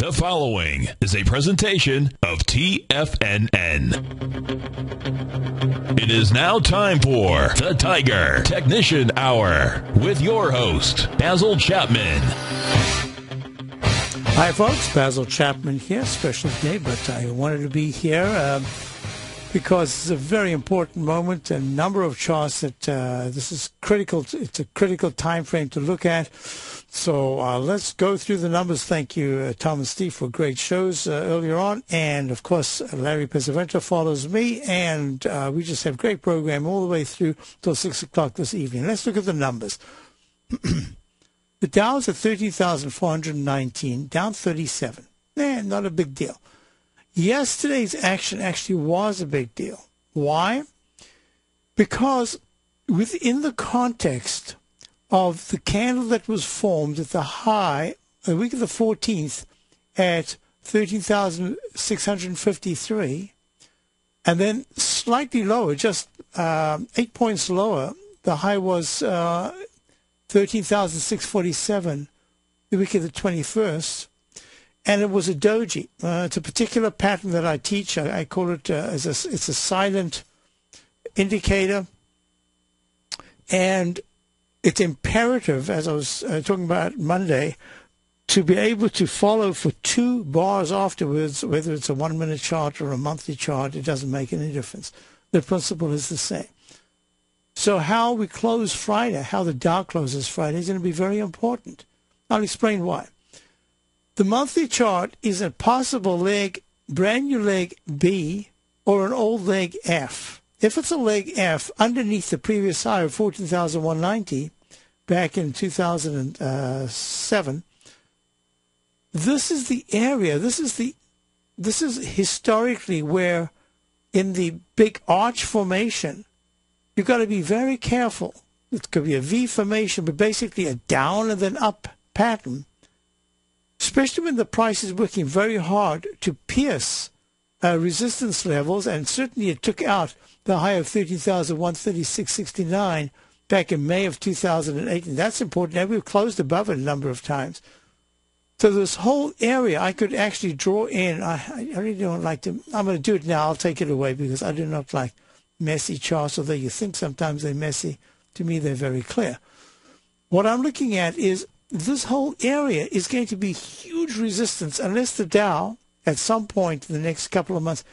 The following is a presentation of TFNN. It is now time for the Tiger Technician Hour with your host, Basil Chapman. Hi, folks. Basil Chapman here. Special day, but I wanted to be here because it's a very important moment. A number of charts that this is critical. It's a critical time frame to look at. So let's go through the numbers. Thank you, Tom and Steve, for great shows earlier on. And, of course, Larry Pesavento follows me. And we just have a great program all the way through till 6 o'clock this evening. Let's look at the numbers. The Dow is at 13,419, down 37. Not a big deal. Yesterday's action actually was a big deal. Why? Because within the context of the candle that was formed at the high, the week of the 14th, at 13,653, and then slightly lower, just 8 points lower, the high was 13,647 the week of the 21st, and it was a doji. It's a particular pattern that I teach. I call it it's a silent indicator, and it's imperative, as I was talking about Monday, to be able to follow for 2 bars afterwards, whether it's a 1-minute chart or a monthly chart. It doesn't make any difference. The principle is the same. So how we close Friday, how the Dow closes Friday, is going to be very important. I'll explain why. The monthly chart is a possible leg, brand new leg B, or an old leg F. If it's a leg F, underneath the previous high of 14,190 back in 2007, this is the area, this is historically where in the big arch formation, you've got to be very careful. It could be a V formation, but basically a down and then up pattern, especially when the price is working very hard to pierce resistance levels, and certainly it took out the high of 13,136.69 back in May of 2008, and that's important. Now we've closed above it a number of times. So this whole area I could actually draw in. I really don't like to. I'm going to do it now. I'll take it away because I do not like messy charts, although you think sometimes they're messy. To me, they're very clear. What I'm looking at is this whole area is going to be huge resistance unless the Dow, at some point in the next couple of months,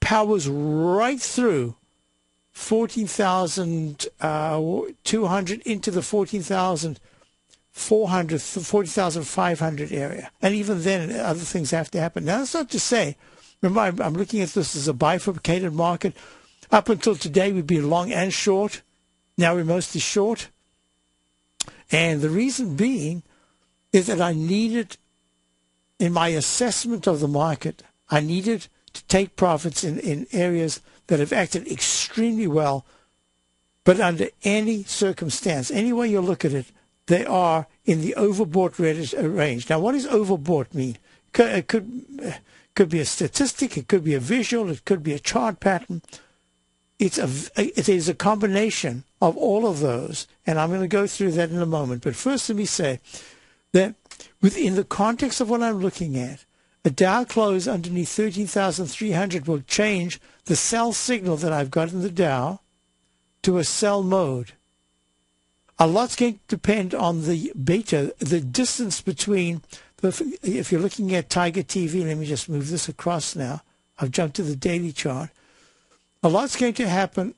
powers right through 14,200 into the 14,400, 40,500 area. And even then, other things have to happen. Now, that's not to say, remember, I'm looking at this as a bifurcated market. Up until today, we'd be long and short. Now we're mostly short. And the reason being is that I needed, in my assessment of the market, I needed to take profits in areas that have acted extremely well, but under any circumstance, any way you look at it, they are in the overbought range. Now, what does overbought mean? It could be a statistic, it could be a visual, it could be a chart pattern. It is a combination of all of those, and I'm going to go through that in a moment. But first, let me say that within the context of what I'm looking at, a Dow close underneath 13,300 will change the sell signal that I've got in the Dow to a sell mode. A lot's going to depend on the beta, the distance between, if you're looking at Tiger TV, let me just move this across now. I've jumped to the daily chart. A lot's going to happen.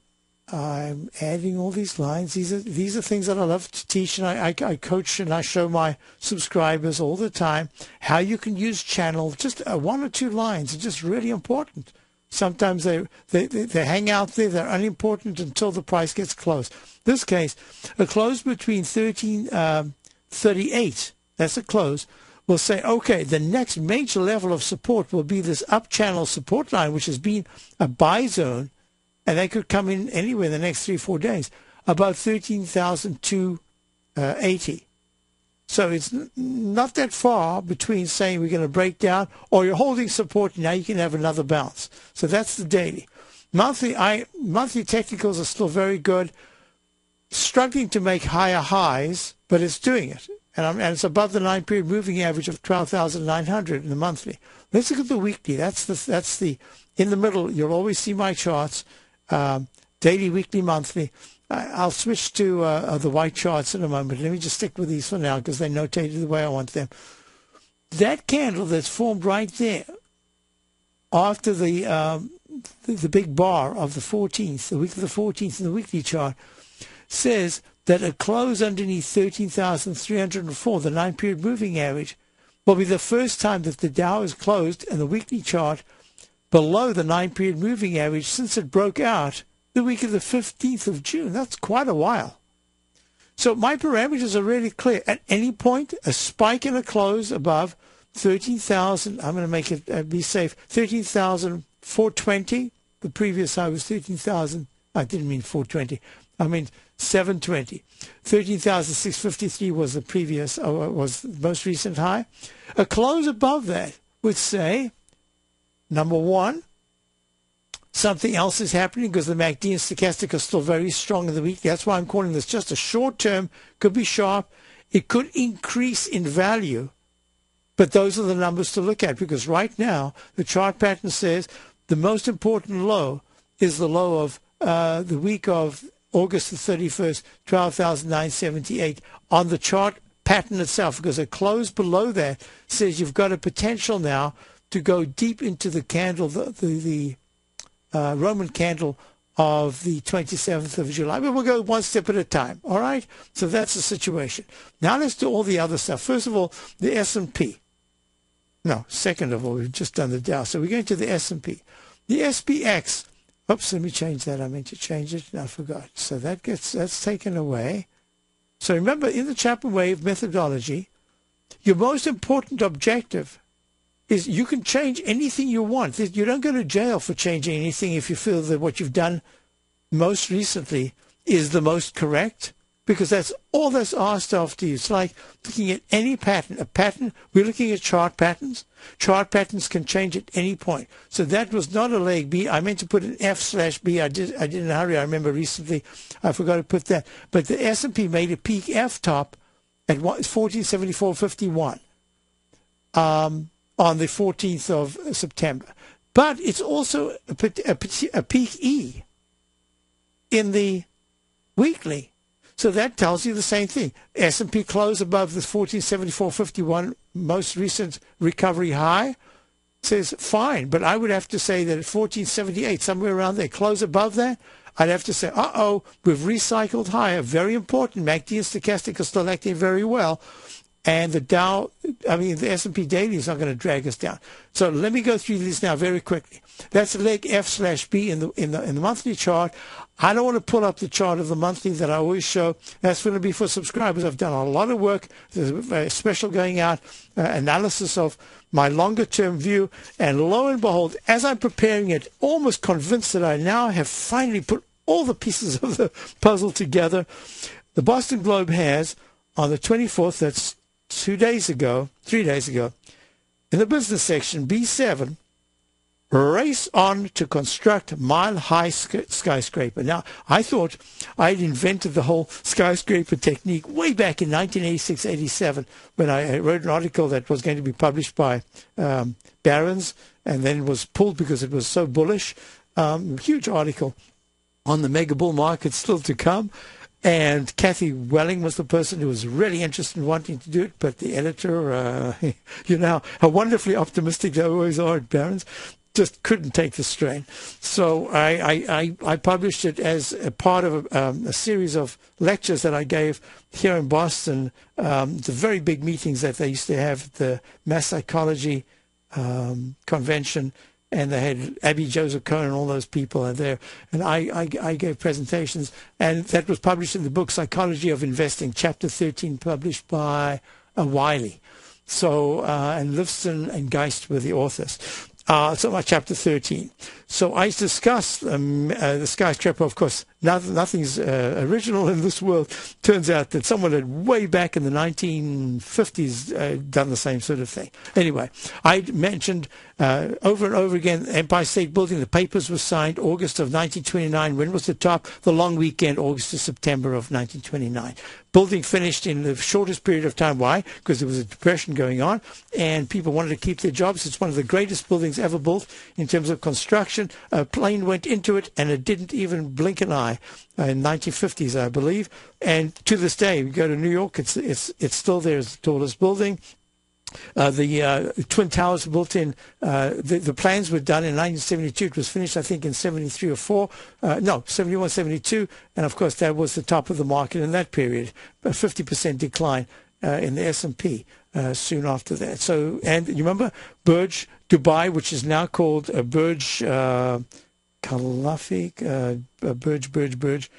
I'm adding all these lines. These are things that I love to teach, and I coach and I show my subscribers all the time how you can use channel. Just 1 or 2 lines are just really important. Sometimes they hang out there. They're unimportant until the price gets close. This case, a close between 1338, that's a close, will say, okay, the next major level of support will be this up channel support line, which has been a buy zone, and they could come in anywhere in the next 3-4 days, about 13,280. So it's not that far between saying we're going to break down or you're holding support, now you can have another bounce. So that's the daily. Monthly technicals are still very good. Struggling to make higher highs, but it's doing it. and it's above the 9-period moving average of 12,900 in the monthly. Let's look at the weekly. That's the in the middle. You'll always see my charts, daily, weekly, monthly. I'll switch to the white charts in a moment. Let me just stick with these for now because they're notated the way I want them. That candle that's formed right there after the big bar of the 14th, the week of the 14th in the weekly chart, says that a close underneath 13,304, the 9-period moving average, will be the first time that the Dow is closed in the weekly chart below the 9-period moving average since it broke out the week of the 15th of June. That's quite a while. So my parameters are really clear. At any point, a spike in a close above 13,000, I'm going to make it be safe, 13,420. The previous high was 13,000. I didn't mean 420. I mean 720. 13,653 was the previous, was the most recent high. A close above that would say, number one, something else is happening because the MACD and stochastic are still very strong in the week. That's why I'm calling this just a short term. Could be sharp. It could increase in value. But those are the numbers to look at because right now the chart pattern says the most important low is the low of the week of August the 31st, 12,978 on the chart pattern itself, because a close below that says you've got a potential now to go deep into the candle, the Roman candle of the 27th of July. But we'll go one step at a time, all right? So that's the situation. Now let's do all the other stuff. First of all, the S&P. No, second of all, we've just done the Dow. So we're going to the S&P. The SPX, oops, let me change that. I meant to change it, and I forgot. So that's taken away. So remember, in the ChapmanWave methodology, your most important objective is you can change anything you want. You don't go to jail for changing anything if you feel that what you've done most recently is the most correct, because that's all that's asked after you. It's like looking at any pattern. A pattern, we're looking at chart patterns. Chart patterns can change at any point. So that was not a leg B. I meant to put an F/B. I did in a hurry. I remember recently I forgot to put that. But the S&P made a peak F top at 1474.51 on the 14th of September. But it's also a peak E in the weekly. So that tells you the same thing. S&P close above the 1474.51 most recent recovery high. Says fine, but I would have to say that at 1478, somewhere around there, close above that, I'd have to say, uh-oh, we've recycled higher. Very important. MACD and stochastic are still acting very well. And the Dow, the S&P daily is not going to drag us down. So let me go through these now very quickly. That's leg F/B in the monthly chart. I don't want to pull up the chart of the monthly that I always show. That's going to be for subscribers. I've done a lot of work. There's a special going out, analysis of my longer term view. And lo and behold, as I'm preparing it, almost convinced that I now have finally put all the pieces of the puzzle together. The Boston Globe has, on the 24th, that's 3 days ago, in the business section, B7, race on to construct mile-high skyscraper. Now, I thought I'd invented the whole skyscraper technique way back in 1986-87 when I wrote an article that was going to be published by Barron's and then was pulled because it was so bullish. Huge article on the mega bull market still to come. And Kathy Welling was the person who was really interested in wanting to do it, but the editor, how wonderfully optimistic they always are at Barron's, just couldn't take the strain. So I published it as a part of a series of lectures that I gave here in Boston, the very big meetings that they used to have at the Mass Psychology Convention. And they had Abby Joseph Cohen and all those people are there. And I gave presentations. And that was published in the book Psychology of Investing, Chapter 13, published by Wiley. So, and Lifson and Geist were the authors. So my Chapter 13. So I discussed the skyscraper, of course, nothing's original in this world. Turns out that someone had way back in the 1950s done the same sort of thing. Anyway, I mentioned over and over again, Empire State Building, the papers were signed August of 1929. When was the top? The long weekend, August to September of 1929. Building finished in the shortest period of time. Why? Because there was a depression going on and people wanted to keep their jobs. It's one of the greatest buildings ever built in terms of construction. A plane went into it and it didn't even blink an eye in 1950s, I believe. And to this day, you go to New York, it's still there as the tallest building. The Twin Towers were built in, the plans were done in 1972. It was finished, I think, in 73 or 4. No, 71, 72. And, of course, that was the top of the market in that period. A 50% decline in the S&P soon after that. So, and you remember Burj Dubai, which is now called Burj Khalifa, Burj.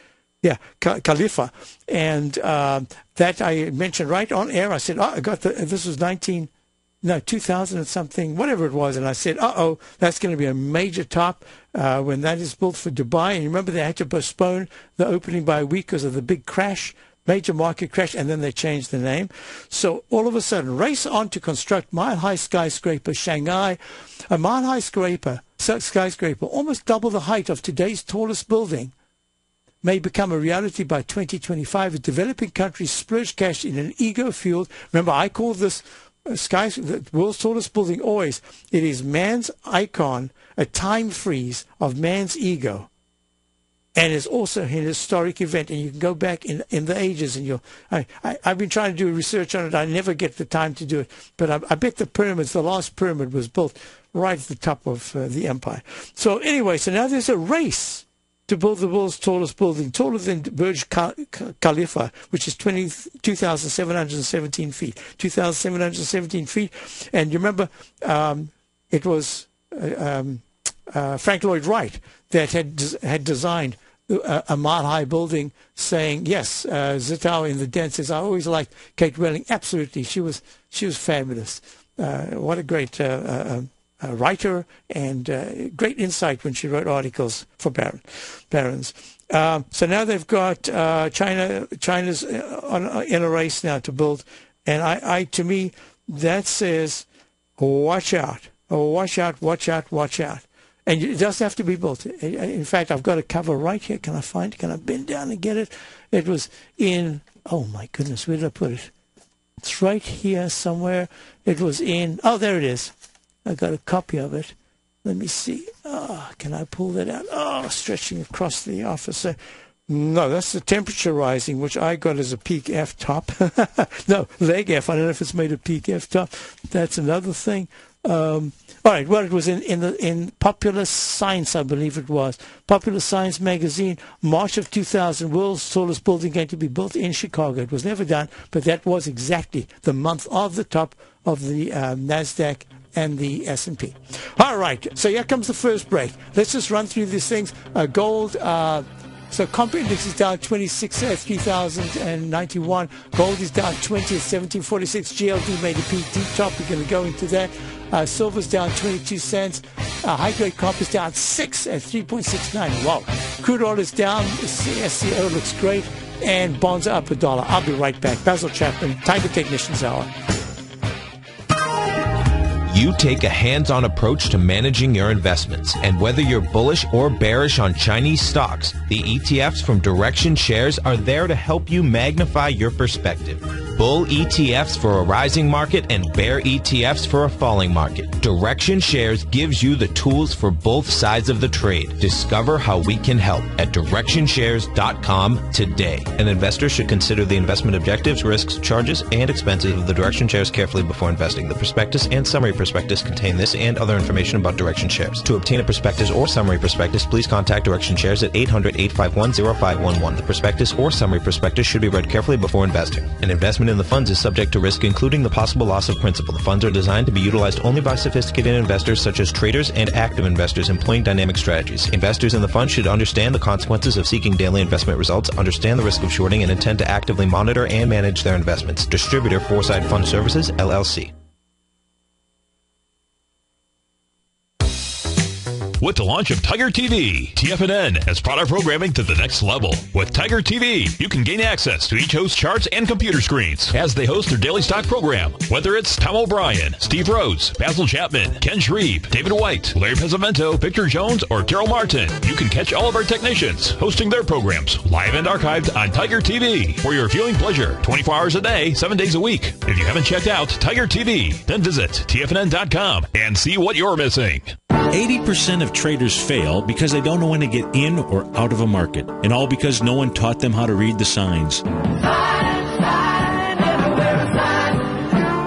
Yeah, Khalifa. And that I mentioned right on air. I said, oh, I got this was 2000 and something, whatever it was. And I said, that's going to be a major top when that is built for Dubai. And you remember they had to postpone the opening by a week because of the big crash, major market crash, and then they changed the name. So all of a sudden, race on to construct mile-high skyscraper, Shanghai. A mile-high skyscraper, almost double the height of today's tallest building, may become a reality by 2025 as developing countries splurge cash in an ego-fueled. Remember, I call this the world's tallest building always. It is man's icon, a time freeze of man's ego. And it's also an historic event, and you can go back in the ages, and I've been trying to do research on it. I never get the time to do it, but I bet the last pyramid was built right at the top of the empire. So anyway, so now there's a race to build the world's tallest building, taller than Burj Khalifa, which is 2,717 feet. 2,717 feet. And you remember, it was Frank Lloyd Wright that had designed a mile-high building, saying, yes, Zitow in the Den says, I always liked Kate Welling. Absolutely. She was fabulous. What a great writer, and great insight when she wrote articles for Barron's. So now they've got China's in a race now to build, and to me, that says, watch out, watch out, watch out, watch out. And it doesn't have to be built. In fact, I've got a cover right here. Can I find it? Can I bend down and get it? It was in, oh my goodness, where did I put it? It's right here somewhere. It was in, there it is. I got a copy of it. Let me see. Can I pull that out? Stretching across the office. No, that's the temperature rising, which I got as a peak F top. No, leg F. I don't know if it's made a peak F top. That's another thing. All right. Well, it was in Popular Science, I believe it was. Popular Science magazine, March of 2000. World's tallest building going to be built in Chicago. It was never done, but that was exactly the month of the top of the NASDAQ and the S&P. All right, so here comes the first break. Let's just run through these things. Gold, so Comp Index is down 26 at 3,091. Gold is down 20 at 1746. GLD made a peak deep top. We're going to go into that. Silver's down 22 cents. High-grade copper is down 6 at 3.69. Wow. Crude oil is down. SCO looks great. And bonds are up $1. I'll be right back. Basil Chapman, Tiger Technicians Hour. You take a hands-on approach to managing your investments, and whether you're bullish or bearish on Chinese stocks, the ETFs from Direction Shares are there to help you magnify your perspective. Bull ETFs for a rising market and bear ETFs for a falling market. Direction Shares gives you the tools for both sides of the trade. Discover how we can help at DirectionShares.com today. An investor should consider the investment objectives, risks, charges, and expenses of the Direction Shares carefully before investing. The prospectus and summary prospectus contain this and other information about Direction Shares. To obtain a prospectus or summary prospectus, please contact Direction Shares at 800-851-0511. The prospectus or summary prospectus should be read carefully before investing. An investment in the funds is subject to risk, including the possible loss of principal. The funds are designed to be utilized only by sophisticated investors such as traders and active investors employing dynamic strategies. Investors in the fund should understand the consequences of seeking daily investment results, understand the risk of shorting, and intend to actively monitor and manage their investments. Distributor Foresight Fund Services, LLC. with the launch of Tiger TV. TFNN has brought our programming to the next level. With Tiger TV, you can gain access to each host's charts and computer screens as they host their daily stock program. Whether it's Tom O'Brien, Steve Rhodes, Basil Chapman, Ken Shreve, David White, Larry Pesavento, Victor Jones, or Carol Martin, you can catch all of our technicians hosting their programs live and archived on Tiger TV for your viewing pleasure 24 hours a day, 7 days a week. If you haven't checked out Tiger TV, then visit TFNN.com and see what you're missing. 80% of traders fail because they don't know when to get in or out of a market, and all because no one taught them how to read the signs.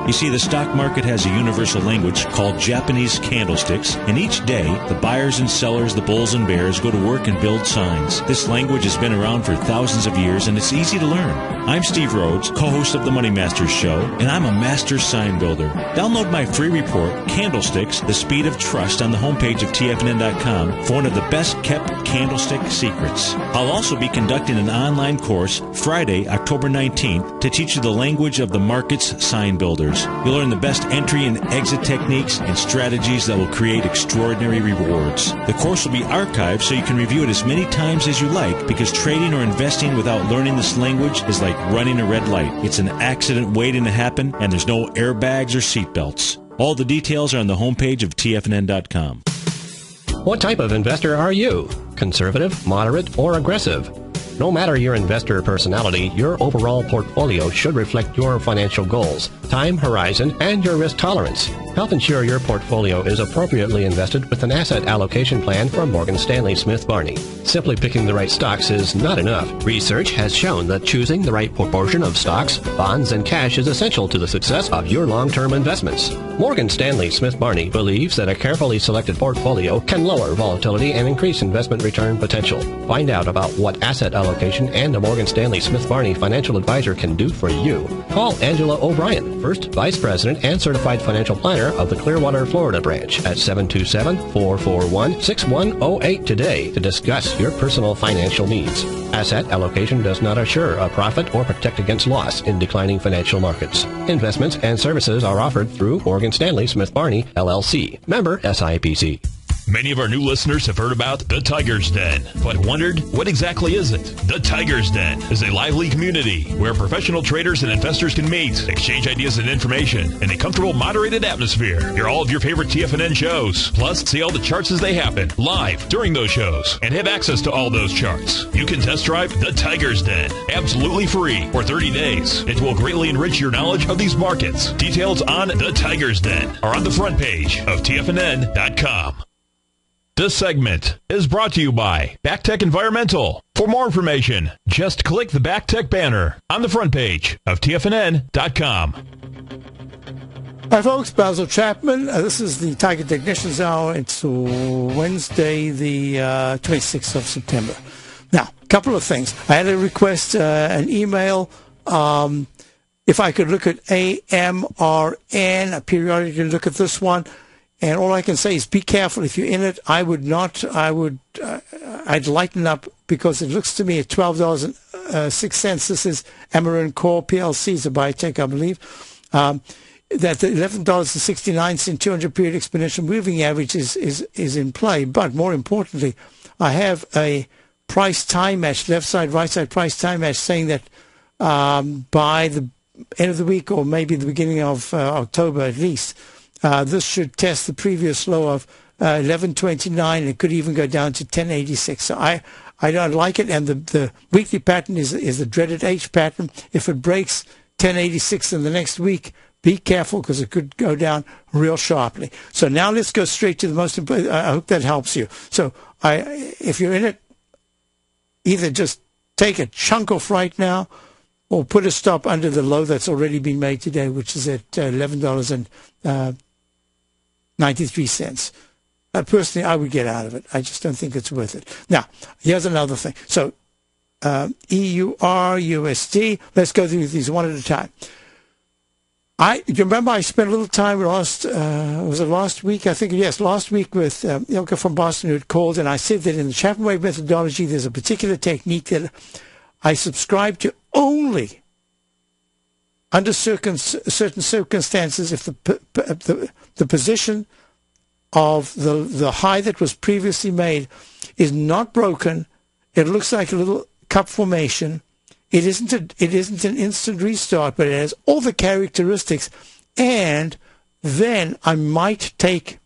You see, the stock market has a universal language called Japanese candlesticks, and each day, the buyers and sellers, the bulls and bears, go to work and build signs. This language has been around for thousands of years, and it's easy to learn. I'm Steve Rhodes, co-host of the Money Masters Show, and I'm a master sign builder. Download my free report, Candlesticks, The Speed of Trust, on the homepage of TFNN.com for one of the best-kept candlestick secrets. I'll also be conducting an online course Friday, October 19th, to teach you the language of the market's sign builders. You'll learn the best entry and exit techniques and strategies that will create extraordinary rewards. The course will be archived so you can review it as many times as you like, because trading or investing without learning this language is like running a red light. It's an accident waiting to happen, and there's no airbags or seatbelts. All the details are on the homepage of TFNN.com. What type of investor are you? Conservative, moderate, or aggressive? No matter your investor personality, your overall portfolio should reflect your financial goals, time horizon, and your risk tolerance. Help ensure your portfolio is appropriately invested with an asset allocation plan from Morgan Stanley Smith Barney. Simply picking the right stocks is not enough. Research has shown that choosing the right proportion of stocks, bonds, and cash is essential to the success of your long-term investments. Morgan Stanley Smith Barney believes that a carefully selected portfolio can lower volatility and increase investment return potential. Find out about what asset allocation and a Morgan Stanley Smith Barney financial advisor can do for you. Call Angela O'Brien, First Vice President and Certified Financial Planner of the Clearwater, Florida branch at 727-441-6108 today to discuss your personal financial needs. Asset allocation does not assure a profit or protect against loss in declining financial markets. Investments and services are offered through Morgan Stanley Smith Barney, LLC. Member SIPC. Many of our new listeners have heard about the Tiger's Den, but wondered, what exactly is it? The Tiger's Den is a lively community where professional traders and investors can meet, exchange ideas and information in a comfortable, moderated atmosphere. Hear all of your favorite TFNN shows, plus see all the charts as they happen live during those shows, and have access to all those charts. You can test drive the Tiger's Den absolutely free for 30 days. It will greatly enrich your knowledge of these markets. Details on the Tiger's Den are on the front page of TFNN.com. This segment is brought to you by BackTech Environmental. For more information, just click the BackTech banner on the front page of TFNN.com. Hi, folks. Basil Chapman. This is the Tiger Technicians Hour. It's Wednesday, the 26th of September. Now, a couple of things. I had a request, an email, if I could look at AMRN, I periodically look at this one. And all I can say is be careful if you're in it. I'd lighten up, because it looks to me at $12.06. This is Amarin Core PLC, is a biotech, I believe. That the $11.69 200 period exponential moving average is in play. But more importantly, I have a price time match, left side, right side price time match, saying that by the end of the week, or maybe the beginning of October at least, this should test the previous low of 11.29. It could even go down to 10.86. So I don't like it. And the weekly pattern is the dreaded H pattern. If it breaks 10.86 in the next week, be careful, because it could go down real sharply. So now let's go straight to the most important. I hope that helps you. So if you're in it, either just take a chunk off right now, or put a stop under the low that's already been made today, which is at $11.93. Personally, I would get out of it. I just don't think it's worth it. Now, here's another thing. So, EUR, USD, let's go through these one at a time. You remember I spent a little time was it last week? I think, yes, last week with Ilka from Boston, who had called, and I said that in the ChapmanWave methodology, there's a particular technique that I subscribe to only under certain circumstances if the position of the high that was previously made is not broken. It looks like a little cup formation. It isn't an instant restart, but it has all the characteristics. And then I might take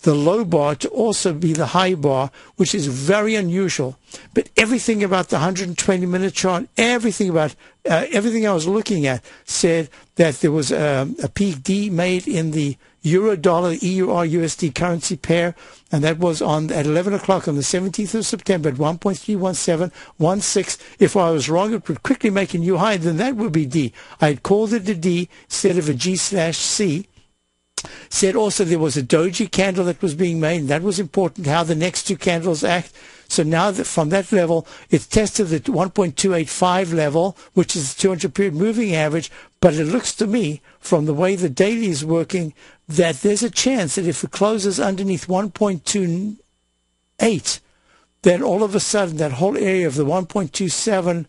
the low bar to also be the high bar, which is very unusual. But everything about the 120-minute chart, everything I was looking at said that there was a peak D made in the euro-dollar EUR-USD currency pair, and that was at 11 o'clock on the 17th of September at 1.31716. If I was wrong, it would quickly make a new high, then that would be D. I had called it a D instead of a G/C. Said also there was a doji candle that was being made, and that was important, how the next two candles act. So now that from that level, it's tested the 1.285 level, which is the 200-period moving average, but it looks to me, from the way the daily is working, that there's a chance that if it closes underneath 1.28, then all of a sudden that whole area of the 1.27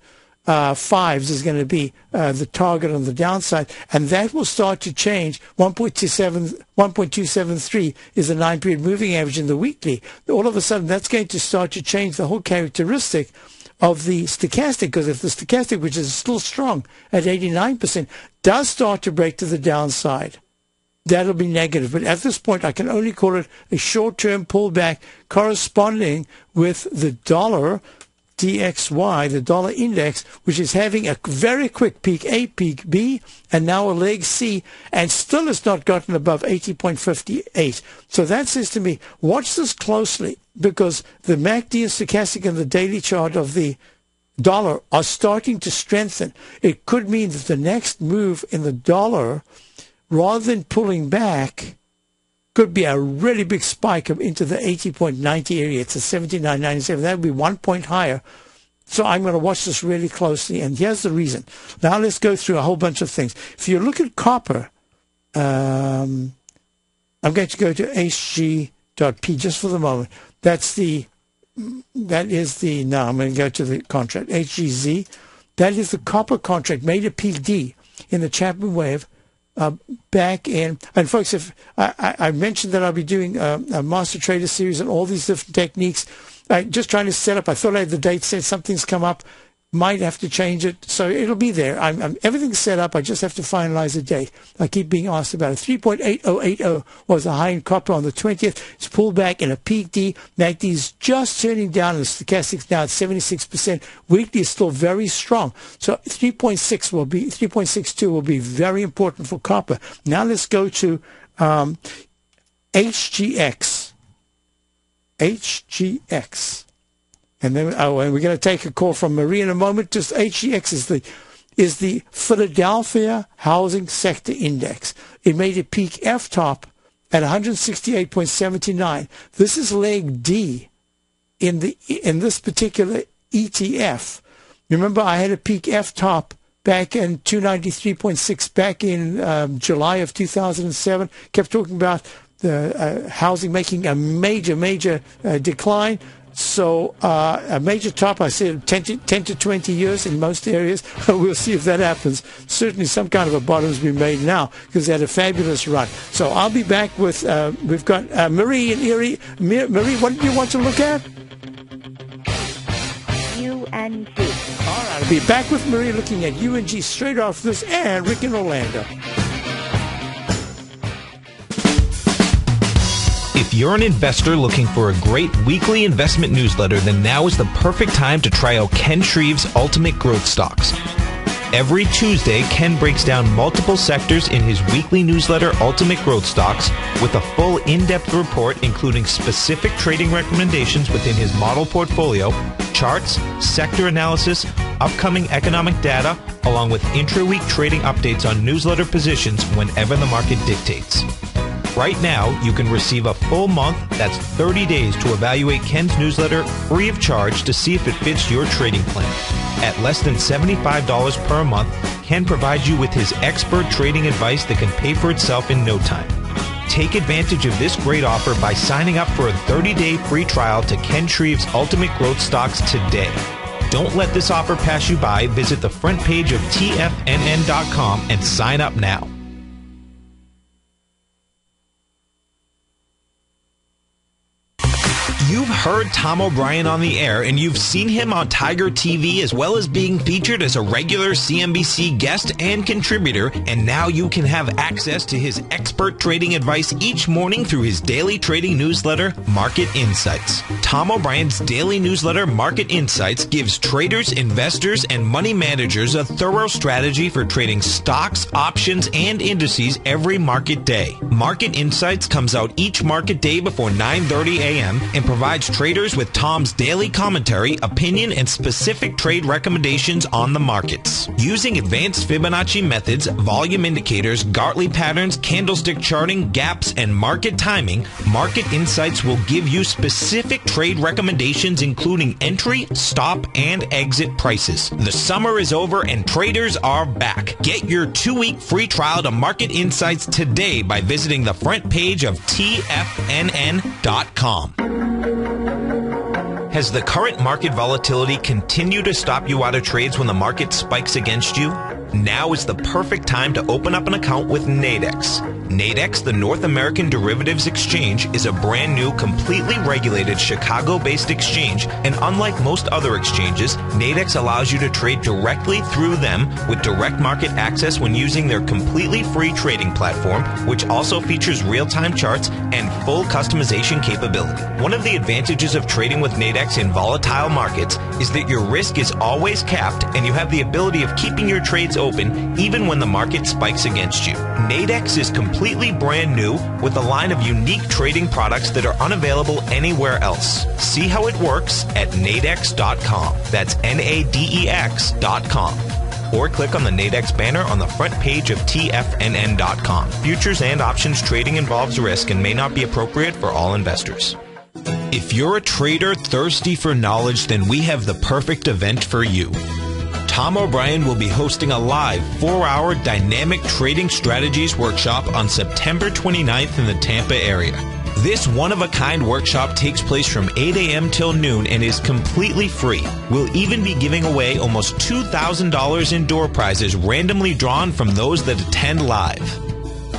fives is going to be the target on the downside, and that will start to change. 1.273 is the 9-period moving average in the weekly. All of a sudden, that's going to start to change the whole characteristic of the stochastic, because if the stochastic, which is still strong at 89%, does start to break to the downside, that'll be negative. But at this point, I can only call it a short-term pullback corresponding with the dollar DXY, the dollar index, which is having a very quick peak A, peak B, and now a leg C, and still has not gotten above 80.58. So that says to me, watch this closely, because the MACD and stochastic and the daily chart of the dollar are starting to strengthen. It could mean that the next move in the dollar, rather than pulling back, could be a really big spike up into the 80.90 area. It's a 79.97. That would be 1 point higher. So I'm going to watch this really closely. And here's the reason. Now let's go through a whole bunch of things. If you look at copper, I'm going to go to HG.P just for the moment. Now I'm going to go to the contract, HGZ. That is the copper contract, made a peak D in the ChapmanWave. Back in, and folks, if I mentioned that I'll be doing a Master Trader series and all these different techniques, just trying to set up. I thought I had the date set. Something's come up, might have to change it, so it'll be there. Everything's set up. I just have to finalize the date. I keep being asked about it. 3.8080 was the high in copper on the 20th. It's pulled back in a peak D. MACD is just turning down, and the stochastic's now at 76%. Weekly is still very strong. So 3.62 will be very important for copper. Now let's go to HGX. HGX. And then, and we're going to take a call from Marie in a moment. Just HGX is the Philadelphia Housing Sector Index. It made a peak F top at 168.79. This is leg D in this particular ETF. Remember, I had a peak F top back in 293.6 back in July of 2007. Kept talking about the housing making a major decline. So a major top, I said 10 to 20 years in most areas. We'll see if that happens. Certainly some kind of a bottom has been made now, because they had a fabulous run. So I'll be back with, we've got Marie and Erie. Marie, what do you want to look at? UNG. All right, I'll be back with Marie looking at UNG straight off this, and Rick in Orlando. If you're an investor looking for a great weekly investment newsletter, then now is the perfect time to try out Ken Shreve's Ultimate Growth Stocks. Every Tuesday, Ken breaks down multiple sectors in his weekly newsletter, Ultimate Growth Stocks, with a full in-depth report including specific trading recommendations within his model portfolio, charts, sector analysis, upcoming economic data, along with intra-week trading updates on newsletter positions whenever the market dictates. Right now, you can receive a full month, that's 30 days, to evaluate Ken's newsletter free of charge to see if it fits your trading plan. At less than $75 per month, Ken provides you with his expert trading advice that can pay for itself in no time. Take advantage of this great offer by signing up for a 30-day free trial to Ken Shreve's Ultimate Growth Stocks today. Don't let this offer pass you by. Visit the front page of TFNN.com and sign up now. You've heard Tom O'Brien on the air, and you've seen him on Tiger TV, as well as being featured as a regular CNBC guest and contributor, and now you can have access to his expert trading advice each morning through his daily trading newsletter, Market Insights. Tom O'Brien's daily newsletter, Market Insights, gives traders, investors, and money managers a thorough strategy for trading stocks, options, and indices every market day. Market Insights comes out each market day before 9:30 a.m. and provides traders with Tom's daily commentary, opinion, and specific trade recommendations on the markets. Using advanced Fibonacci methods, volume indicators, Gartley patterns, candlestick charting, gaps, and market timing, Market Insights will give you specific trade recommendations including entry, stop, and exit prices. The summer is over and traders are back. Get your 2-week free trial to Market Insights today by visiting the front page of TFNN.com. Has the current market volatility continued to stop you out of trades when the market spikes against you? Now is the perfect time to open up an account with Nadex. Nadex, the North American Derivatives Exchange, is a brand new, completely regulated Chicago-based exchange, and unlike most other exchanges, Nadex allows you to trade directly through them with direct market access when using their completely free trading platform, which also features real-time charts and full customization capability. One of the advantages of trading with Nadex in volatile markets is that your risk is always capped and you have the ability of keeping your trades open even when the market spikes against you. Nadex is completely brand new with a line of unique trading products that are unavailable anywhere else. See how it works at nadex.com. That's NADEX.com. Or click on the Nadex banner on the front page of TFNN.com. Futures and options trading involves risk and may not be appropriate for all investors. If you're a trader thirsty for knowledge, then we have the perfect event for you. Tom O'Brien will be hosting a live 4-hour dynamic trading strategies workshop on September 29th in the Tampa area. This one-of-a-kind workshop takes place from 8 a.m. till noon and is completely free. We'll even be giving away almost $2,000 in door prizes randomly drawn from those that attend live.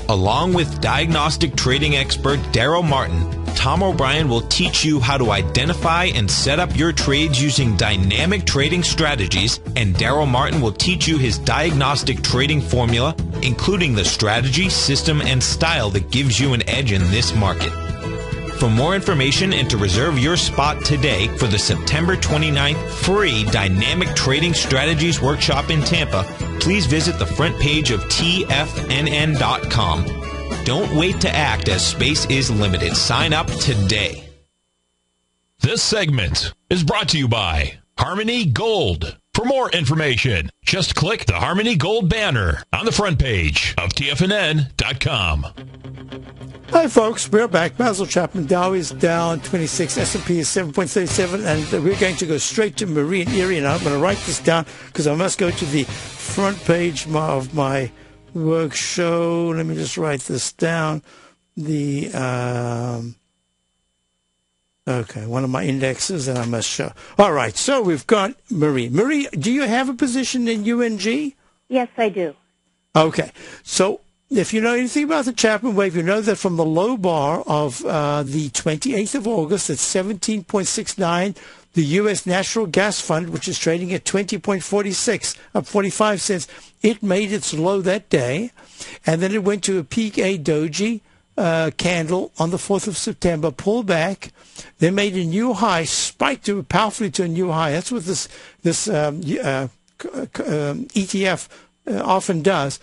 Along with diagnostic trading expert Daryl Martin, Tom O'Brien will teach you how to identify and set up your trades using dynamic trading strategies, and Daryl Martin will teach you his diagnostic trading formula, including the strategy, system, and style that gives you an edge in this market. For more information and to reserve your spot today for the September 29th free Dynamic Trading Strategies Workshop in Tampa, please visit the front page of TFNN.com. Don't wait to act as space is limited. Sign up today. This segment is brought to you by Harmony Gold. For more information, just click the Harmony Gold banner on the front page of TFNN.com. Hi, folks. We're back. Basil Chapman. Dow is down 26. S&P is 7.37. And we're going to go straight to Marie and Erie. And I'm going to write this down because I must go to the front page of my work show. Let me just write this down. Okay, one of my indexes that I must show. All right, so we've got Marie. Marie, do you have a position in UNG? Yes, I do. Okay, so if you know anything about the Chapman Wave, you know that from the low bar of the 28th of August at 17.69, the U.S. Natural Gas Fund, which is trading at 20.46, up 45 cents, it made its low that day, and then it went to a peak A doji candle on the 4th of September, pulled back, then made a new high, spiked powerfully to a new high. That's what this ETF often does.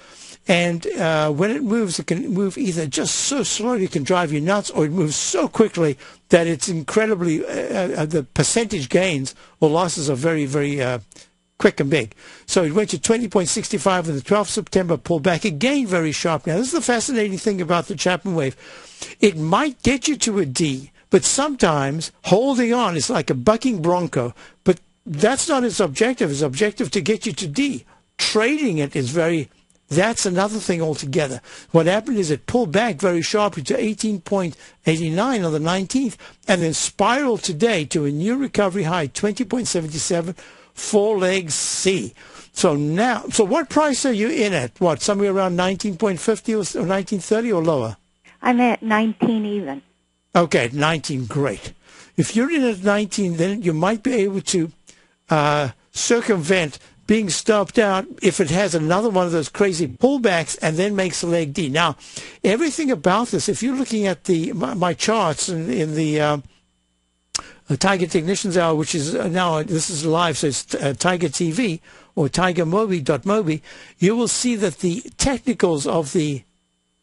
And when it moves, it can move either just so slowly it can drive you nuts, or it moves so quickly that it's incredibly, the percentage gains or losses are very, very quick and big. So it went to 20.65 on the 12th of September, pulled back again very sharp. Now, this is the fascinating thing about the Chapman Wave. It might get you to a D, but sometimes holding on is like a bucking bronco. But that's not its objective. Its objective to get you to D. Trading it is that's another thing altogether. What happened is it pulled back very sharply to 18.89 on the 19th and then spiraled today to a new recovery high, 20.77, 4 legs C. So what price are you in at? What, somewhere around 19.50 or 19.30 or lower? I'm at 19 even. Okay, at 19, great. If you're in at 19, then you might be able to circumvent being stopped out if it has another one of those crazy pullbacks and then makes a leg D. Now, everything about this, if you're looking at my charts in the Tiger Technicians Hour, which is now, this is live, so it's Tiger TV or tigermobi.mobi, you will see that the technicals of the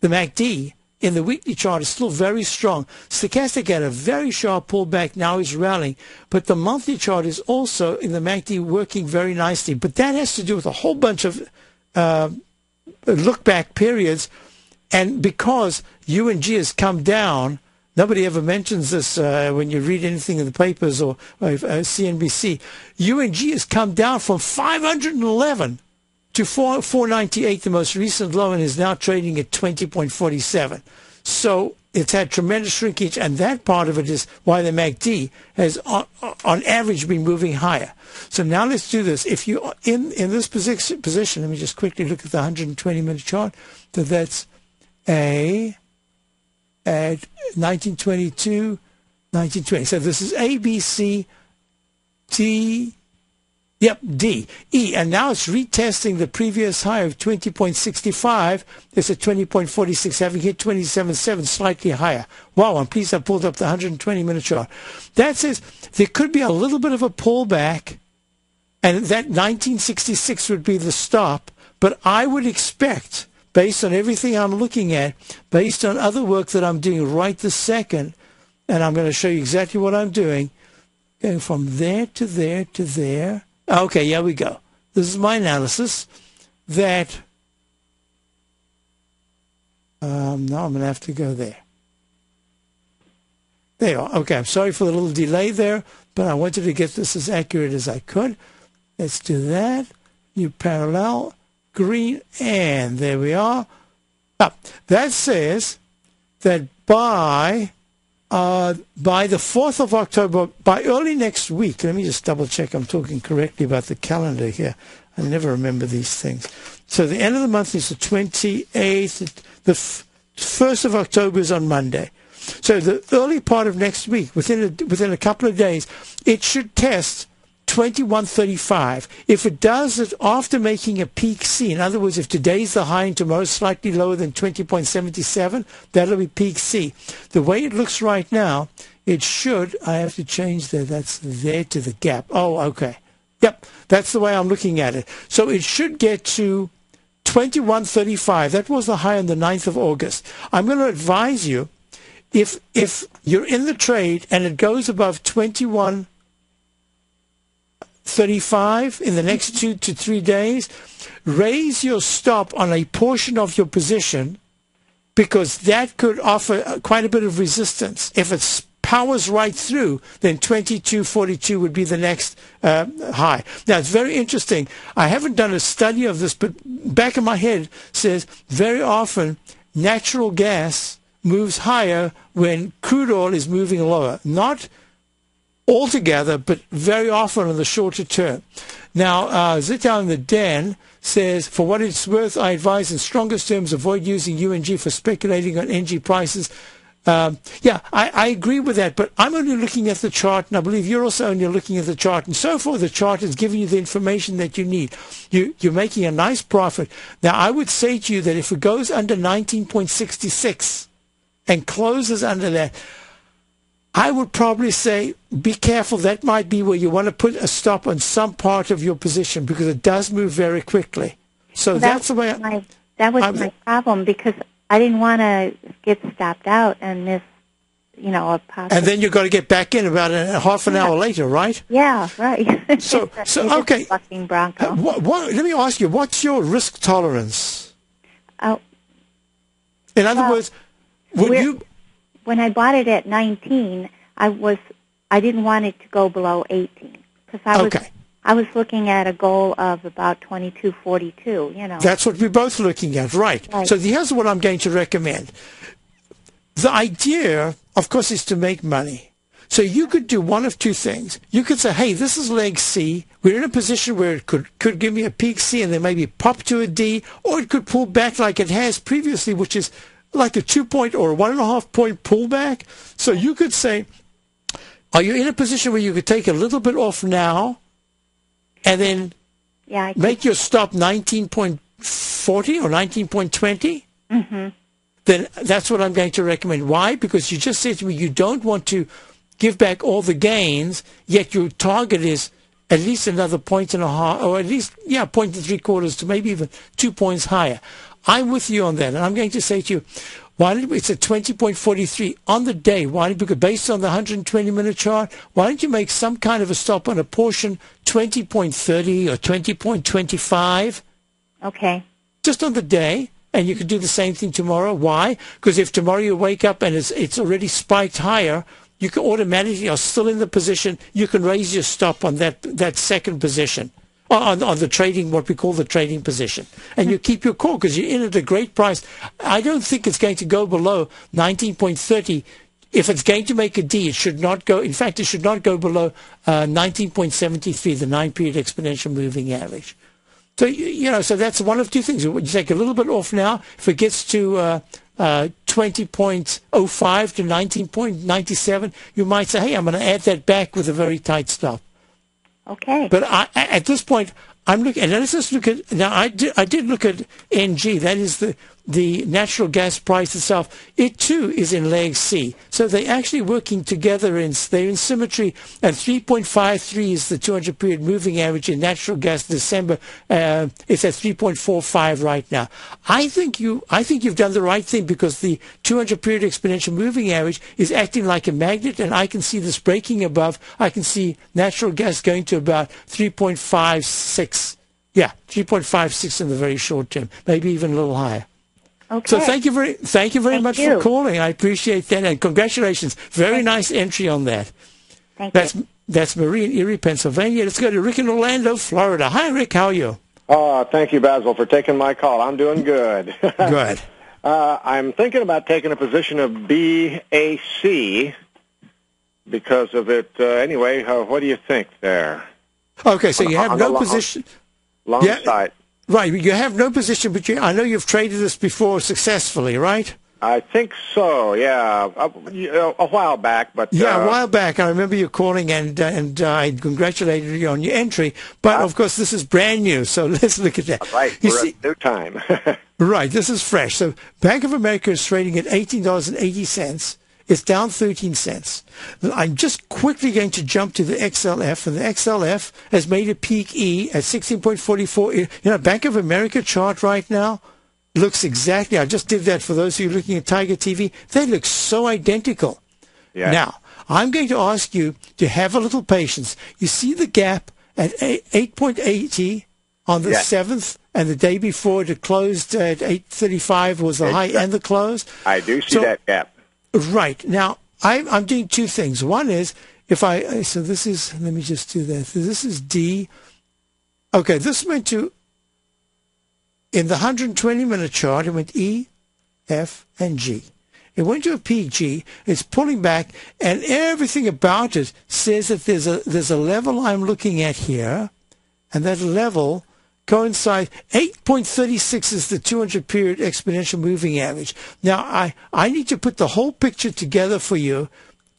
MACD in the weekly chart is still very strong. Stochastic had a very sharp pullback, now is rallying, but the monthly chart is also in the MACD working very nicely. But that has to do with a whole bunch of look-back periods, and because UNG has come down, nobody ever mentions this when you read anything in the papers or CNBC. UNG has come down from 511 to 498, the most recent low, and is now trading at 20.47. So it's had tremendous shrinkage, and that part of it is why the MACD has, on average, been moving higher. So now let's do this. If you're in this position, let me just quickly look at the 120-minute chart. So that's A at 1922, 1920. So this is A, B, C, D. Yep, D, E, and now it's retesting the previous high of 20.65. It's at 20.46, having hit 27.7, slightly higher. Wow, I'm pleased I pulled up the 120-minute chart. That says there could be a little bit of a pullback, and that 1966 would be the stop, but I would expect, based on everything I'm looking at, based on other work that I'm doing right this second, and I'm going to show you exactly what I'm doing, going from there to there to there. Okay, here we go. This is my analysis that, now I'm going to have to go there. There you are. Okay, I'm sorry for the little delay there, but I wanted to get this as accurate as I could. Let's do that. New parallel, green, and there we are. That says that by the 4th of October, by early next week, let me just double check I'm talking correctly about the calendar here. I never remember these things. So the end of the month is the 28th. The 1st of October is on Monday. So the early part of next week, within a couple of days, it should test 2135. If it does it after making a peak C, in other words, if today's the high and tomorrow's slightly lower than 20.77, that'll be peak C. The way it looks right now, it should, I have to change there, that's there to the gap. Oh, okay. Yep, that's the way I'm looking at it. So it should get to 2135. That was the high on the 9th of August. I'm going to advise you, if you're in the trade and it goes above 2135 in the next 2 to 3 days, raise your stop on a portion of your position, because that could offer quite a bit of resistance. If it powers right through, then 2242 would be the next high. Now, it's very interesting. I haven't done a study of this, but back of my head says very often natural gas moves higher when crude oil is moving lower. Not altogether, but very often in the shorter term. Now, Zital in the Den says, for what it's worth, I advise in strongest terms avoid using UNG for speculating on NG prices. Yeah, I agree with that, but I'm only looking at the chart, and I believe you're also only looking at the chart, and so far the chart is giving you the information that you need. You're making a nice profit. Now, I would say to you that if it goes under 19.66 and closes under that, I would probably say be careful. That might be where you want to put a stop on some part of your position, because it does move very quickly. So well, that's the way that was my problem, because I didn't want to get stopped out and miss, a possible. And then you've got to get back in about half an hour later, right? Yeah, right. So okay. Fucking Bronco. Let me ask you, what's your risk tolerance? Oh. In other words, when I bought it at 19, I didn't want it to go below 18, because I was looking at a goal of about 22.42. That's what we're both looking at, right? So here's what I'm going to recommend. The idea, of course, is to make money. So you could do one of two things. You could say, hey, this is leg C. We're in a position where it could give me a peak C and then maybe pop to a D, or it could pull back like it has previously, which is like a 2-point or a 1.5-point pullback. So you could say, are you in a position where you could take a little bit off now and then make your stop 19.40 or 19.20? Mm-hmm. Then that's what I'm going to recommend. Why? Because you just said to me you don't want to give back all the gains, yet your target is at least another 1.5, or at least, 0.75 to maybe even 2 points higher. I'm with you on that, and I'm going to say to you, it's at 20.43 on the day. Because based on the 120-minute chart, why don't you make some kind of a stop on a portion 20.30 or 20.25? Okay. Just on the day, and you could do the same thing tomorrow. Why? Because if tomorrow you wake up and it's already spiked higher, you can automatically, are still in the position, you can raise your stop on that second position, on the trading, what we call the trading position. And you keep your call because you're in at a great price. I don't think it's going to go below 19.30. If it's going to make a D, it should not go, in fact, it should not go below 19.73, the 9-period exponential moving average. So, so that's one of two things. You take a little bit off now. If it gets to 20.05 to 19.97, you might say, hey, I'm going to add that back with a very tight stop. Okay. But at this point, I'm looking, and let's just look at, now I did look at NG, that is the natural gas price itself. It too is in leg C. So they're actually working together, they're in symmetry, and 3.53 is the 200-period moving average in natural gas December. It's at 3.45 right now. I think you've done the right thing because the 200-period exponential moving average is acting like a magnet, and I can see this breaking above. I can see natural gas going to about 3.56. Yeah, 3.56 in the very short term, maybe even a little higher. Okay. So thank you very much for calling. I appreciate that, and congratulations. Very nice entry on that. Thank you. That's Marie in Erie, Pennsylvania. Let's go to Rick in Orlando, Florida. Hi, Rick. How are you? Thank you, Basil, for taking my call. I'm doing good. Good. I'm thinking about taking a position of BAC because of it. Anyway, what do you think there? Okay, so you have no position. Long side. Right, you have no position, but I know you've traded this before successfully, right? I think so, yeah. A while back, but... Yeah, a while back. I remember you calling, and I congratulated you on your entry. But, of course, this is brand new, so let's look at that. Right, we're at new time. Right, this is fresh. So Bank of America is trading at $18.80. It's down 13 cents. I'm just quickly going to jump to the XLF, and the XLF has made a peak E at 16.44. Bank of America chart right now looks exactly, I just did that for those of you looking at Tiger TV. They look so identical. Yeah. Now, I'm going to ask you to have a little patience. You see the gap at 8.80 on the 7th, and the day before it closed at 8.35 was the high and the close. I do see that gap. Right. Now, I'm doing two things. One is, so this is, let me just do that. This is D. Okay, this went to, in the 120-minute chart, it went E, F, and G. It went to a PG. It's pulling back, and everything about it says that there's a level I'm looking at here, and that level coincide. 8.36 is the 200-period exponential moving average. Now, I need to put the whole picture together for you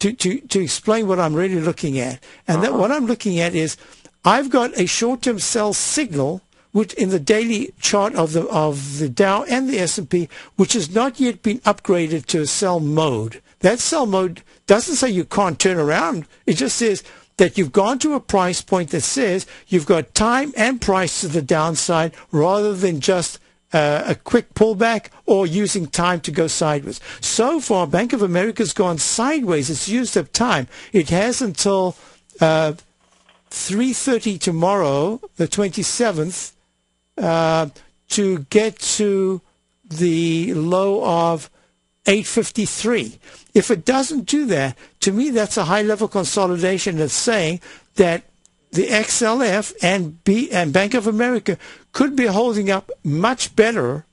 to explain what I'm really looking at. And that what I'm looking at is I've got a short-term sell signal, which in the daily chart of the Dow and the S&P, which has not yet been upgraded to a sell mode. That sell mode doesn't say you can't turn around. It just says that you've gone to a price point that says you've got time and price to the downside rather than just a quick pullback or using time to go sideways. So far, Bank of America's gone sideways. It's used up time. It has until 3:30 tomorrow, the 27th, to get to the low of 853. If it doesn't do that, to me that's a high-level consolidation that's saying that the XLF and Bank of America could be holding up much better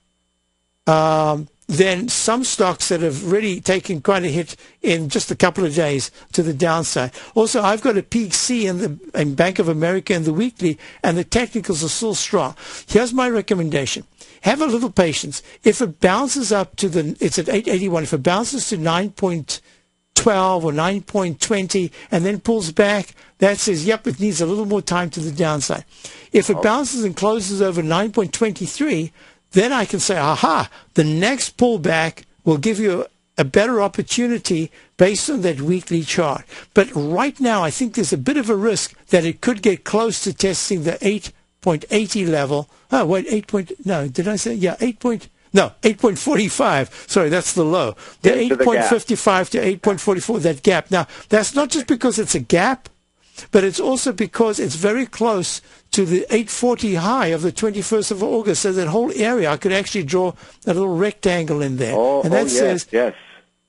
than some stocks that have really taken quite a hit in just a couple of days to the downside. Also, I've got a peak C in Bank of America in the weekly, and the technicals are still strong. Here's my recommendation. have a little patience. If it bounces up to it's at 881. If it bounces to 9.12 or 9.20 and then pulls back, that says, yep, it needs a little more time to the downside. If it bounces and closes over 9.23, then I can say, aha, the next pullback will give you a better opportunity based on that weekly chart. But right now, I think there's a bit of a risk that it could get close to testing the 8.80 level. Oh, wait, 8.45. Sorry, that's the low. The 8.55 to 8.44, that gap. Now, that's not just because it's a gap, but it's also because it's very close to the 840 high of the 21st of August. So that whole area, I could actually draw a little rectangle in there. And that says, yes.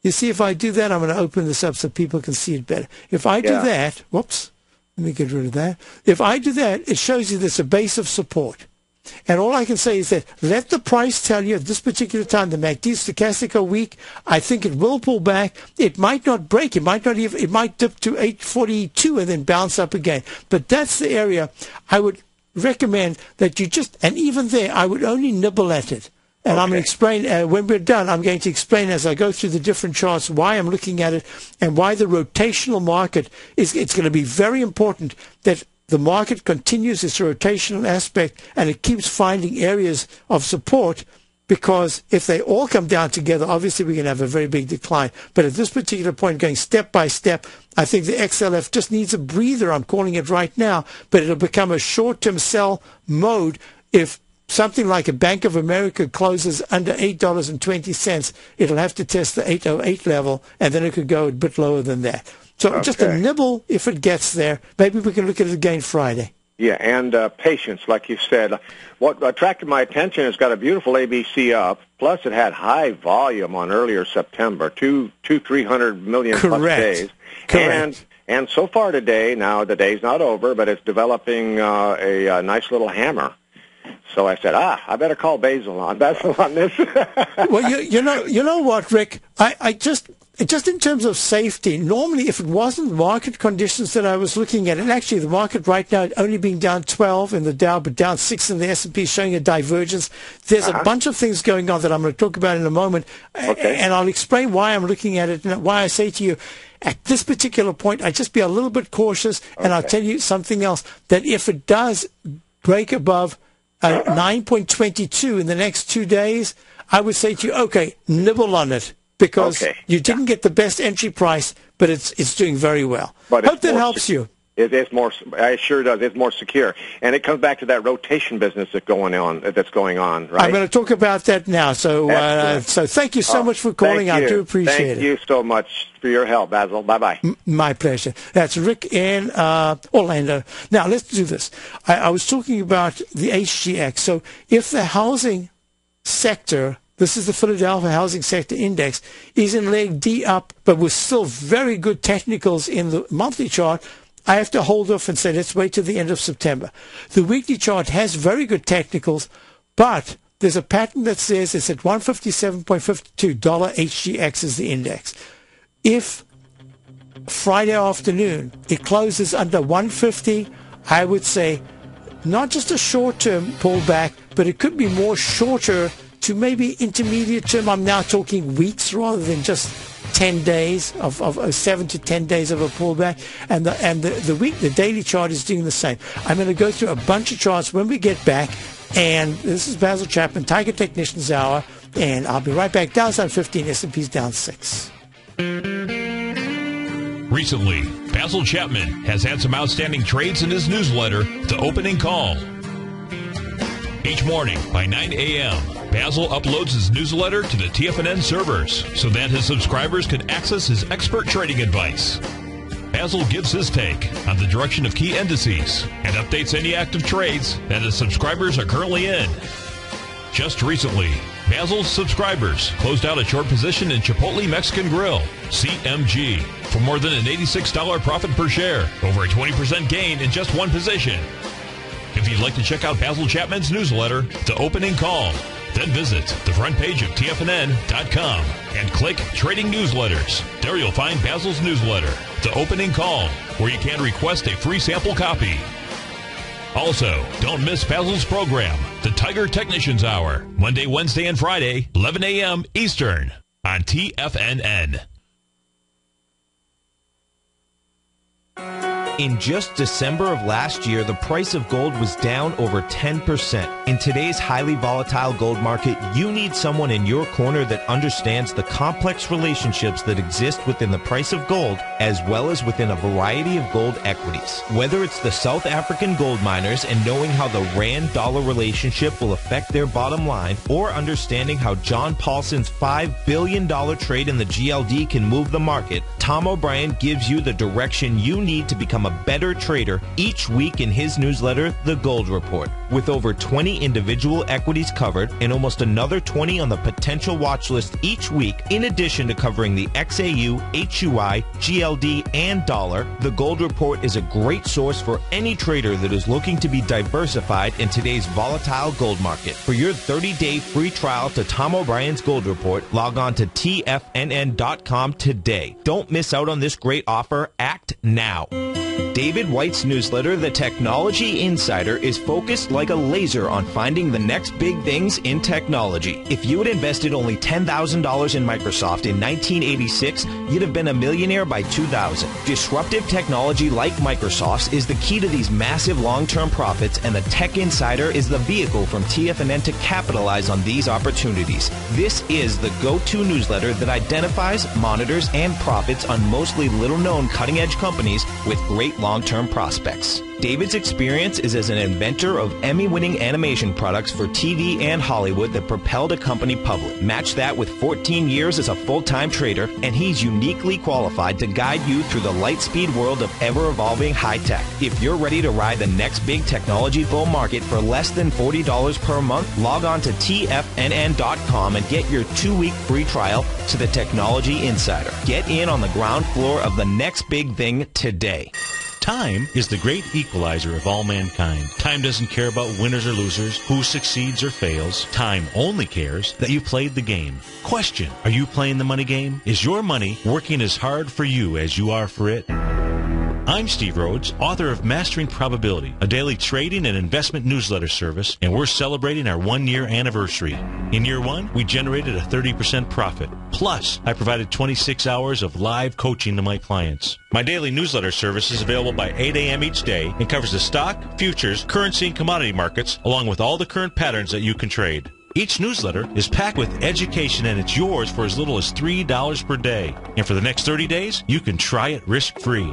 You see, if I do that, I'm going to open this up so people can see it better. If I do that, whoops, let me get rid of that. If I do that, it shows you there's a base of support. And all I can say is that let the price tell you at this particular time, the MACD stochastic are weak. I think it will pull back. It might not break. It might dip to 842 and then bounce up again. But that's the area I would recommend that you and even there, I would only nibble at it. And I'm going to explain, when we're done, I'm going to explain as I go through the different charts why I'm looking at it and why the rotational market it's going to be very important that the market continues its rotational aspect and it keeps finding areas of support, because if they all come down together, obviously we're going to have a very big decline. But at this particular point, going step by step, I think the XLF just needs a breather. I'm calling it right now, but it'll become a short-term sell mode if something like a Bank of America closes under $8.20, it'll have to test the 808 level, and then it could go a bit lower than that. So just a nibble if it gets there. Maybe we can look at it again Friday. Yeah, and patience, like you said. What attracted my attention is got a beautiful ABC up, plus it had high volume on earlier September, 300 million plus days. Correct. And so far today, now the day's not over, but it's developing a nice little hammer. So I said, I better call Basil on this. Well, you know what, Rick? I just in terms of safety, normally if it wasn't market conditions that I was looking at, and actually the market right now only being down 12 in the Dow, but down 6 in the S&P, showing a divergence. There's a bunch of things going on that I'm going to talk about in a moment, and I'll explain why I'm looking at it and why I say to you, at this particular point, I just be a little bit cautious, and I'll tell you something else, that if it does break above 9.22 in the next 2 days, I would say to you, okay, nibble on it, because you didn't get the best entry price, but it's doing very well. But hope that helps you. It's more. It sure does. It's more secure, and it comes back to that rotation business that's going on. Right. I'm going to talk about that now. So, so thank you so much for calling. I do appreciate it. Thank you so much for your help, Basil. Bye bye. My pleasure. That's Rick in Orlando. Now let's do this. I was talking about the HGX. So if the housing sector, this is the Philadelphia Housing Sector Index, is in leg D up, but with still very good technicals in the monthly chart, I have to hold off and say, let's wait till the end of September. The weekly chart has very good technicals, but there's a pattern that says it's at 157.52. HGX is the index. If Friday afternoon it closes under 150, I would say not just a short-term pullback, but it could be more shorter to maybe intermediate term. I'm now talking weeks rather than just 10 days of 7 to 10 days of a pullback, and the daily chart is doing the same. I'm going to go through a bunch of charts when we get back, and this is Basil Chapman, Tiger Technicians Hour, and I'll be right back. Dow's down 15, S&P's down 6. Recently, Basil Chapman has had some outstanding trades in his newsletter, The Opening Call. Each morning by 9 a.m., Basil uploads his newsletter to the TFNN servers so that his subscribers can access his expert trading advice. Basil gives his take on the direction of key indices and updates any active trades that his subscribers are currently in. Just recently, Basil's subscribers closed out a short position in Chipotle Mexican Grill, CMG, for more than an $86 profit per share, over a 20% gain in just one position. If you'd like to check out Basil Chapman's newsletter, The Opening Call, then visit the front page of TFNN.com and click Trading Newsletters. There you'll find Basil's newsletter, The Opening Call, where you can request a free sample copy. Also, don't miss Basil's program, The Tiger Technicians Hour, Monday, Wednesday, and Friday, 11 a.m. Eastern on TFNN. In just December of last year, the price of gold was down over 10%. In today's highly volatile gold market, you need someone in your corner that understands the complex relationships that exist within the price of gold, as well as within a variety of gold equities. Whether it's the South African gold miners and knowing how the rand-dollar relationship will affect their bottom line, or understanding how John Paulson's $5 billion trade in the GLD can move the market, Tom O'Brien gives you the direction you need to become a better trader each week in his newsletter, The Gold Report. With over 20 individual equities covered and almost another 20 on the potential watch list each week, in addition to covering the XAU, HUI, GLD, and dollar, The Gold Report is a great source for any trader that is looking to be diversified in today's volatile gold market. For your 30-day free trial to Tom O'Brien's Gold Report, log on to TFNN.com today. Don't miss out on this great offer. Act now. David White's newsletter, The Technology Insider, is focused like a laser on finding the next big things in technology. If you had invested only $10,000 in Microsoft in 1986, you'd have been a millionaire by 2000. Disruptive technology like Microsoft's is the key to these massive long-term profits, and the Tech Insider is the vehicle from TFNN to capitalize on these opportunities. This is the go-to newsletter that identifies, monitors, and profits on mostly little-known cutting-edge companies with great long-term prospects. David's experience is as an inventor of Emmy-winning animation products for TV and Hollywood that propelled a company public. Match that with 14 years as a full-time trader, and he's uniquely qualified to guide you through the light-speed world of ever-evolving high-tech. If you're ready to ride the next big technology bull market for less than $40 per month, log on to TFNN.com and get your 2-week free trial to the Technology Insider. Get in on the ground floor of the next big thing today. Time is the great equalizer of all mankind. Time doesn't care about winners or losers, who succeeds or fails. Time only cares that you played the game. Question: are you playing the money game? Is your money working as hard for you as you are for it? I'm Steve Rhodes, author of Mastering Probability, a daily trading and investment newsletter service, and we're celebrating our 1-year anniversary. In year 1, we generated a 30% profit. Plus, I provided 26 hours of live coaching to my clients. My daily newsletter service is available by 8 a.m. each day and covers the stock, futures, currency, and commodity markets, along with all the current patterns that you can trade. Each newsletter is packed with education, and it's yours for as little as $3 per day. And for the next 30 days, you can try it risk-free.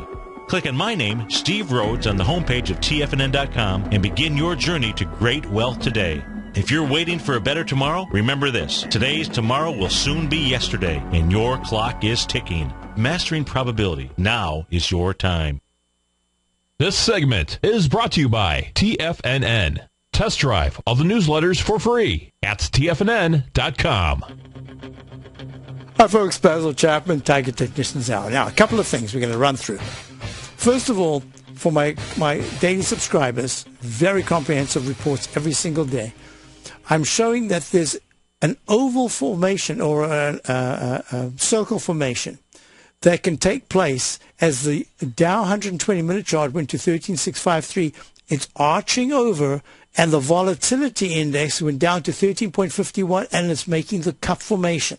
Click on my name, Steve Rhodes, on the homepage of TFNN.com and begin your journey to great wealth today. If you're waiting for a better tomorrow, remember this: today's tomorrow will soon be yesterday, and your clock is ticking. Mastering Probability. Now is your time. This segment is brought to you by TFNN. Test drive all the newsletters for free at TFNN.com. Hi, folks. Basil Chapman, Tiger Technicians Hour. Now, a couple of things we're going to run through. First of all, for my daily subscribers, very comprehensive reports every single day. I'm showing that there's an oval formation or a circle formation that can take place as the Dow 120-minute chart went to 13,653. It's arching over, and the volatility index went down to 13.51, and it's making the cup formation.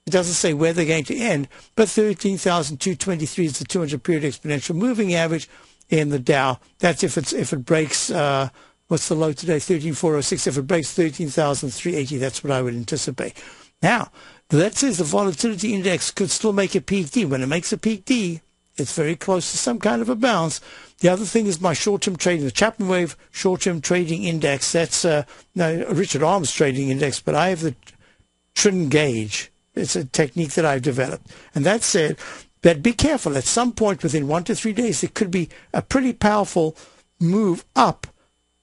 It doesn't say where they're going to end, but 13,223 is the 200-period exponential moving average in the Dow. That's if it breaks, what's the low today? 13,406. If it breaks 13,380, that's what I would anticipate. Now, that says the volatility index could still make a peak D. When it makes a peak D, it's very close to some kind of a bounce. The other thing is my short-term trading, the ChapmanWave short-term trading index. That's Richard Arm's trading index, but I have the Trin gauge. It's a technique that I've developed. And that said, that be careful. At some point within 1 to 3 days, it could be a pretty powerful move up,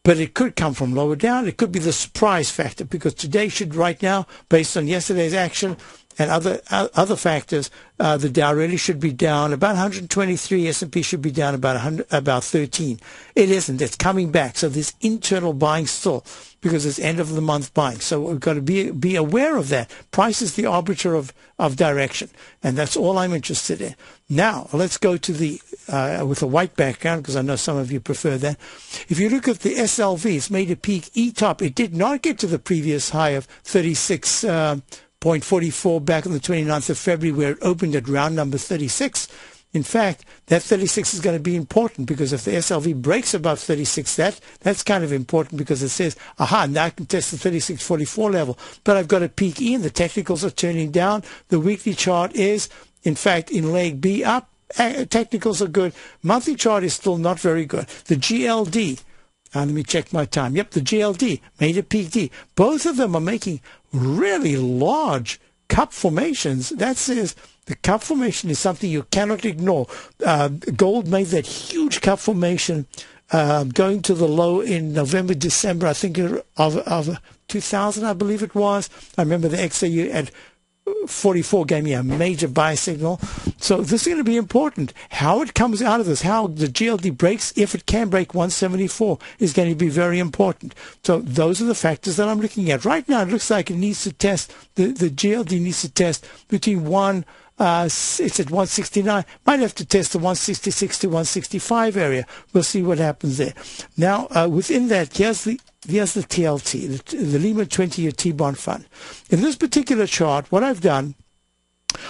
but it could come from lower down. It could be the surprise factor, because today should right now, based on yesterday's action and other factors, the Dow really should be down about 123. S&P should be down about 13. It isn't. It's coming back. So there's internal buying still, because it's end of the month buying. So we've got to be aware of that. Price is the arbiter of direction, and that's all I'm interested in. Now let's go to the with a white background, because I know some of you prefer that. If you look at the SLV, it's made a peak E-top. It did not get to the previous high of 36.44 back on the 29th of February, where it opened at round number 36. In fact, that 36 is going to be important, because if the SLV breaks above 36, that's kind of important, because it says, aha, now I can test the 36.44 level. But I've got a peak E, and the technicals are turning down. The weekly chart is, in fact, in leg B up. Technicals are good. Monthly chart is still not very good. The GLD, let me check my time. Yep, the GLD made a peak D. Both of them are making really large cup formations. That says the cup formation is something you cannot ignore. Gold made that huge cup formation going to the low in November, December, I think, of 2000, I believe it was. I remember the XAU at 44 gave me a major buy signal. So this is going to be important. How it comes out of this, how the GLD breaks, if it can break 174, is going to be very important. So those are the factors that I'm looking at. Right now, it looks like it needs to test, the GLD needs to test between it's at 169. Might have to test the 166 to 165 area. We'll see what happens there. Now, within that, here's the TLT, the Lehman 20-year T-bond fund. In this particular chart, what I've done,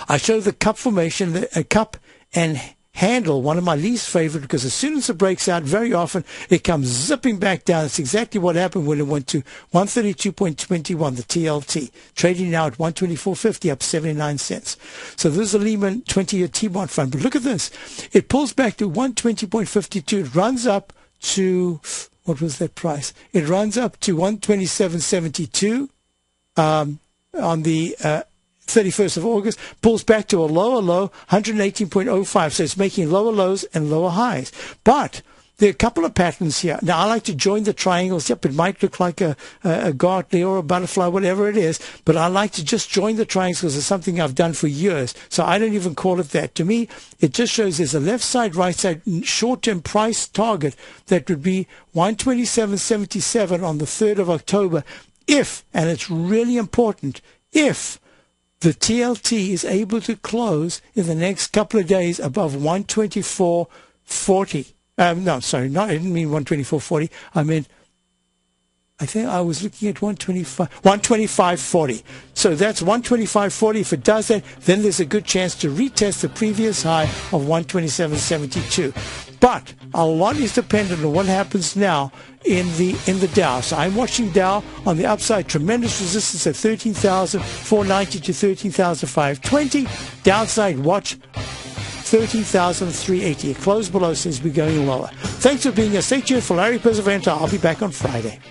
I show the cup formation, a cup and handle, one of my least favorite, because as soon as it breaks out, very often it comes zipping back down. It's exactly what happened when it went to 132.21, the TLT, trading now at 124.50, up 79 cents. So this is a Lehman 20-year T-bond fund. But look at this. It pulls back to 120.52. It runs up to, what was that price? It runs up to 127.72 on the 31st of August, pulls back to a lower low, 118.05. So it's making lower lows and lower highs. But there are a couple of patterns here. Now, I like to join the triangles. Yep, it might look like a Gartley or a butterfly, whatever it is, but I like to just join the triangles because it's something I've done for years. So I don't even call it that. To me, it just shows there's a left side, right side, short-term price target that would be 127.77 on the 3rd of October if, and it's really important, if the TLT is able to close in the next couple of days above 124.40. No, sorry, I didn't mean 124.40. I think I was looking at 125.40. So that's 125.40. If it does that, then there's a good chance to retest the previous high of 127.72. But a lot is dependent on what happens now in the Dow. So I'm watching Dow on the upside. Tremendous resistance at 13,490 to 13,520. Downside, watch 13,380. It closed below, seems to be going lower. Thanks for being here. Stay tuned for Larry Pesavento. I'll be back on Friday.